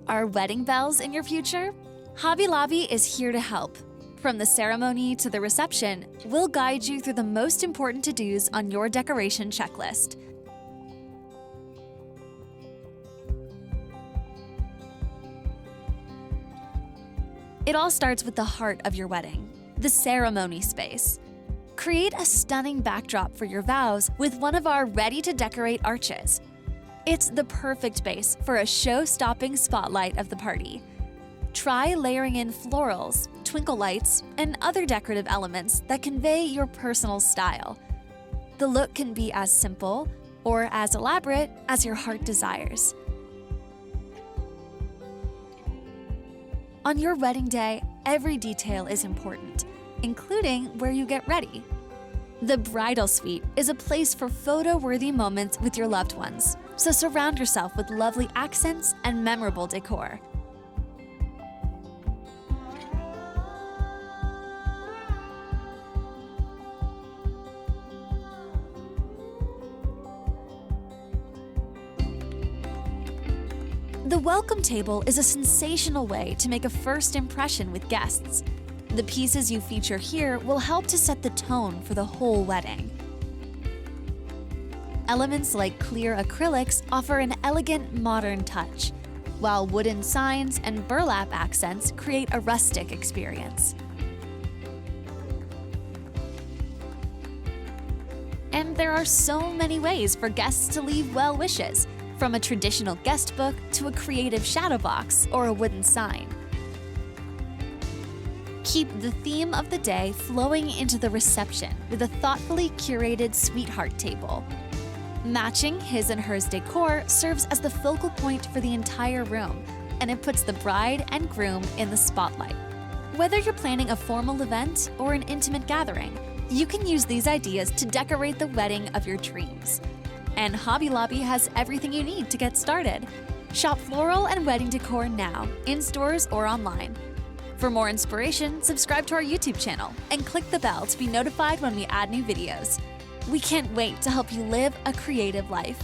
Are wedding bells in your future? Hobby Lobby is here to help. From the ceremony to the reception, we'll guide you through the most important to-dos on your decoration checklist. It all starts with the heart of your wedding, the ceremony space. Create a stunning backdrop for your vows with one of our ready-to-decorate arches. It's the perfect base for a show-stopping spotlight of the party. Try layering in florals, twinkle lights, and other decorative elements that convey your personal style. The look can be as simple or as elaborate as your heart desires. On your wedding day, every detail is important, including where you get ready. The Bridal Suite is a place for photo-worthy moments with your loved ones, so surround yourself with lovely accents and memorable decor. The welcome table is a sensational way to make a first impression with guests. The pieces you feature here will help to set the tone for the whole wedding. Elements like clear acrylics offer an elegant, modern touch, while wooden signs and burlap accents create a rustic experience. And there are so many ways for guests to leave well wishes, from a traditional guest book to a creative shadow box or a wooden sign. Keep the theme of the day flowing into the reception with a thoughtfully curated sweetheart table. Matching his and hers decor serves as the focal point for the entire room, and it puts the bride and groom in the spotlight. Whether you're planning a formal event or an intimate gathering, you can use these ideas to decorate the wedding of your dreams. And Hobby Lobby has everything you need to get started. Shop floral and wedding decor now, in stores or online. For more inspiration, subscribe to our YouTube channel and click the bell to be notified when we add new videos. We can't wait to help you live a creative life.